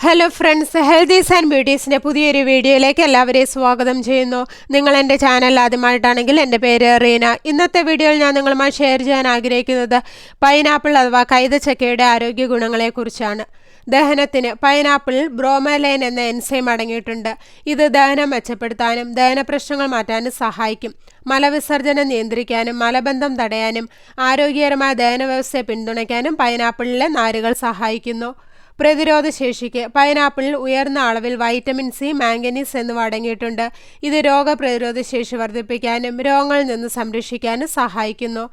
Hello friends, healthies and ബ്യൂട്ടീസിൻ്റെ പുതിയൊരു വീഡിയോയിലേക്ക് എല്ലാവരെയും സ്വാഗതം ചെയ്യുന്നു. നിങ്ങൾ എൻ്റെ ചാനൽ ആദ്യമായിട്ടാണെങ്കിൽ എൻ്റെ പേര് റീന. ഇന്നത്തെ വീഡിയോയിൽ ഞാൻ നിങ്ങളുമായി ഷെയർ ചെയ്യാൻ ആഗ്രഹിക്കുന്നത് പൈനാപ്പിൾ അഥവാ കൈതച്ചക്കയുടെ ആരോഗ്യ ഗുണങ്ങളെക്കുറിച്ചാണ്. ദഹനത്തിന് പൈനാപ്പിളിൽ ബ്രോമലൈൻ എന്ന എൻസൈം അടങ്ങിയിട്ടുണ്ട്. ഇത് ദഹനം മെച്ചപ്പെടുത്താനും ദഹന പ്രശ്നങ്ങൾ മാറ്റാനും സഹായിക്കും. മലവിസർജനം നിയന്ത്രിക്കാനും മലബന്ധം തടയാനും ആരോഗ്യകരമായ ദഹന വ്യവസ്ഥയെ പിന്തുണയ്ക്കാനും പൈനാപ്പിളിലെ നാരുകൾ സഹായിക്കുന്നു. പ്രതിരോധശേഷിക്ക് പൈനാപ്പിളിൽ ഉയർന്ന അളവിൽ വൈറ്റമിൻ സി, മാംഗനീസ് എന്നിവ അടങ്ങിയിട്ടുണ്ട്. ഇത് രോഗപ്രതിരോധ ശേഷി വർദ്ധിപ്പിക്കാനും രോഗങ്ങളിൽ നിന്ന് സംരക്ഷിക്കാനും സഹായിക്കുന്നു.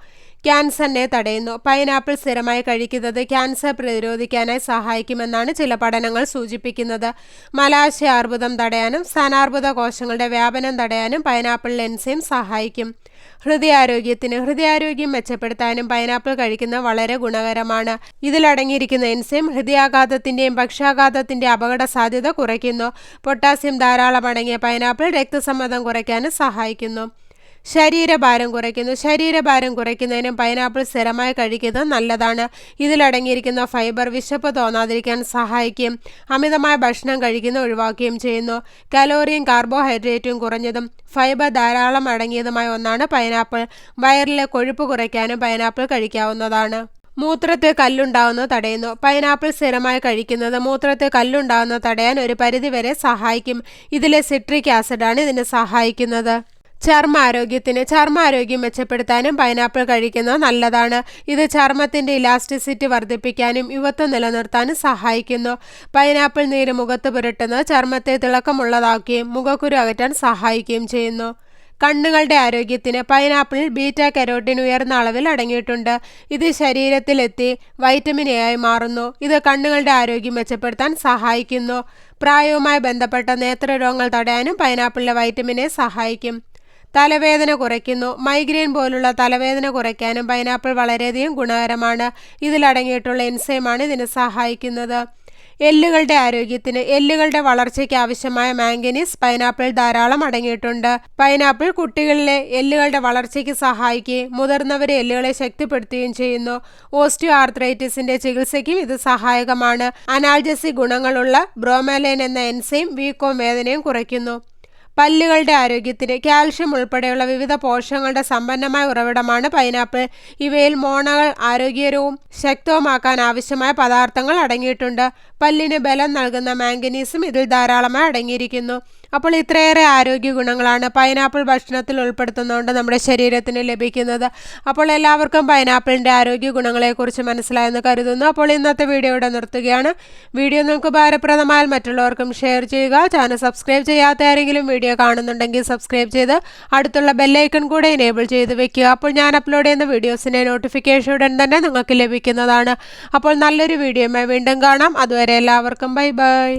ക്യാൻസറിനെ തടയുന്നു. പൈനാപ്പിൾ സ്ഥിരമായി കഴിക്കുന്നത് ക്യാൻസർ പ്രതിരോധിക്കാനായി സഹായിക്കുമെന്നാണ് ചില പഠനങ്ങൾ സൂചിപ്പിക്കുന്നത്. മലാശയാർബുദം തടയാനും സ്ഥാനാർബുദ കോശങ്ങളുടെ വ്യാപനം തടയാനും പൈനാപ്പിൾ എൻസൈം സഹായിക്കും. ഹൃദയാരോഗ്യം മെച്ചപ്പെടുത്താനും പൈനാപ്പിൾ കഴിക്കുന്നത് വളരെ ഗുണകരമാണ്. ഇതിലടങ്ങിയിരിക്കുന്ന എൻസൈം ഹൃദയാഘാതത്തിൻ്റെയും പക്ഷാഘാതത്തിൻ്റെ അപകട സാധ്യത കുറയ്ക്കുന്നു. പൊട്ടാസ്യം ധാരാളം അടങ്ങിയ പൈനാപ്പിൾ രക്തസമ്മർദ്ദം കുറയ്ക്കാനും സഹായിക്കുന്നു. ശരീരഭാരം കുറയ്ക്കുന്നതിനും പൈനാപ്പിൾ സ്ഥിരമായി കഴിക്കുന്നത് നല്ലതാണ്. ഇതിലടങ്ങിയിരിക്കുന്ന ഫൈബർ വിശപ്പ് തോന്നാതിരിക്കാൻ സഹായിക്കും. അമിതമായ ഭക്ഷണം കഴിക്കുന്നത് ഒഴിവാക്കുകയും ചെയ്യുന്നു. കലോറിയും കാർബോഹൈഡ്രേറ്റും കുറഞ്ഞതും ഫൈബർ ധാരാളം അടങ്ങിയതുമായ ഒന്നാണ് പൈനാപ്പിൾ. വയറിലെ കൊഴുപ്പ് കുറയ്ക്കാനും പൈനാപ്പിൾ കഴിക്കാവുന്നതാണ്. മൂത്രത്തിൽ കല്ലുണ്ടാകുന്നത് തടയുന്നു. പൈനാപ്പിൾ സ്ഥിരമായി കഴിക്കുന്നത് മൂത്രത്തിൽ കല്ലുണ്ടാകുന്നത് തടയാൻ ഒരു പരിധിവരെ സഹായിക്കും. ഇതിലെ സിട്രിക് ആസിഡാണ് ഇതിന് സഹായിക്കുന്നത്. ചർമ്മാരോഗ്യം മെച്ചപ്പെടുത്താനും പൈനാപ്പിൾ കഴിക്കുന്നത് നല്ലതാണ്. ഇത് ചർമ്മത്തിൻ്റെ ഇലാസ്റ്റിസിറ്റി വർദ്ധിപ്പിക്കാനും യുവത്വം നിലനിർത്താനും സഹായിക്കുന്നു. പൈനാപ്പിൾ നീര് മുഖത്ത് പുരട്ടുന്നത് ചർമ്മത്തെ തിളക്കമുള്ളതാക്കുകയും മുഖക്കുരു അകറ്റാൻ സഹായിക്കുകയും ചെയ്യുന്നു. കണ്ണുകളുടെ ആരോഗ്യത്തിന് പൈനാപ്പിളിൽ ബീറ്റാ കരോട്ടിൻ ഉയർന്ന അളവിൽ അടങ്ങിയിട്ടുണ്ട്. ഇത് ശരീരത്തിലെത്തി വൈറ്റമിൻ എ ആയി മാറുന്നു. ഇത് കണ്ണുകളുടെ ആരോഗ്യം മെച്ചപ്പെടുത്താൻ സഹായിക്കുന്നു. പ്രായവുമായി ബന്ധപ്പെട്ട നേത്രരോഗങ്ങൾ തടയാനും പൈനാപ്പിളിലെ വൈറ്റമിൻ എ സഹായിക്കും. തലവേദന കുറയ്ക്കുന്നു. മൈഗ്രെയിൻ പോലുള്ള തലവേദന കുറയ്ക്കാനും പൈനാപ്പിൾ വളരെയധികം ഗുണകരമാണ്. ഇതിലടങ്ങിയിട്ടുള്ള എൻസൈമാണ് ഇതിന് സഹായിക്കുന്നത്. എല്ലുകളുടെ വളർച്ചയ്ക്ക് ആവശ്യമായ മാംഗനീസ് പൈനാപ്പിൾ ധാരാളം അടങ്ങിയിട്ടുണ്ട്. പൈനാപ്പിൾ കുട്ടികളിലെ എല്ലുകളുടെ വളർച്ചയ്ക്ക് സഹായിക്കുകയും മുതിർന്നവരെ എല്ലുകളെ ശക്തിപ്പെടുത്തുകയും ചെയ്യുന്നു. ഓസ്റ്റിയോ ആർത്രൈറ്റിസിന്റെ ചികിത്സയ്ക്കും ഇത് സഹായകമാണ്. അനാൽജസിക് ഗുണങ്ങളുള്ള ബ്രോമലൈൻ എന്ന എൻസൈം വീക്കവും വേദനയും കുറയ്ക്കുന്നു. പല്ലുകളുടെ ആരോഗ്യത്തിന് കാൽഷ്യം ഉൾപ്പെടെയുള്ള വിവിധ പോഷകങ്ങളുടെ സമ്പന്നമായ ഉറവിടമാണ് പൈനാപ്പിൾ. ഇവയിൽ മോണകൾ ആരോഗ്യകരവും ശക്തവുമാക്കാൻ ആവശ്യമായ പദാർത്ഥങ്ങൾ അടങ്ങിയിട്ടുണ്ട്. പല്ലിന് ബലം നൽകുന്ന മാംഗനീസും ഇതിൽ ധാരാളമായി അടങ്ങിയിരിക്കുന്നു. അപ്പോൾ ഇത്രയേറെ ആരോഗ്യ ഗുണങ്ങളാണ് പൈനാപ്പിൾ ഭക്ഷണത്തിൽ ഉൾപ്പെടുത്തുന്നതുകൊണ്ട് നമ്മുടെ ശരീരത്തിന് ലഭിക്കുന്നത്. അപ്പോൾ എല്ലാവർക്കും പൈനാപ്പിളിൻ്റെ ആരോഗ്യ ഗുണങ്ങളെക്കുറിച്ച് മനസ്സിലായെന്ന് കരുതുന്നു. അപ്പോൾ ഇന്നത്തെ വീഡിയോ ഇവിടെ നിർത്തുകയാണ്. വീഡിയോ നിങ്ങൾക്ക് ഉപകാരപ്രദമായാൽ മറ്റുള്ളവർക്കും ഷെയർ ചെയ്യുക. ചാനൽ സബ്സ്ക്രൈബ് ചെയ്യാത്ത ആരെങ്കിലും വീഡിയോ കാണുന്നുണ്ടെങ്കിൽ സബ്സ്ക്രൈബ് ചെയ്ത് അടുത്തുള്ള ബെല്ലൈക്കൺ കൂടെ എനേബിൾ ചെയ്ത് വെക്കുക. അപ്പോൾ ഞാൻ അപ്ലോഡ് ചെയ്യുന്ന വീഡിയോസിൻ്റെ നോട്ടിഫിക്കേഷൻ ഉടൻ തന്നെ നിങ്ങൾക്ക് ലഭിക്കുന്നതാണ്. അപ്പോൾ നല്ലൊരു വീഡിയോയുമായി വീണ്ടും കാണാം. അതുവരെ എല്ലാവർക്കും ബൈ ബൈ.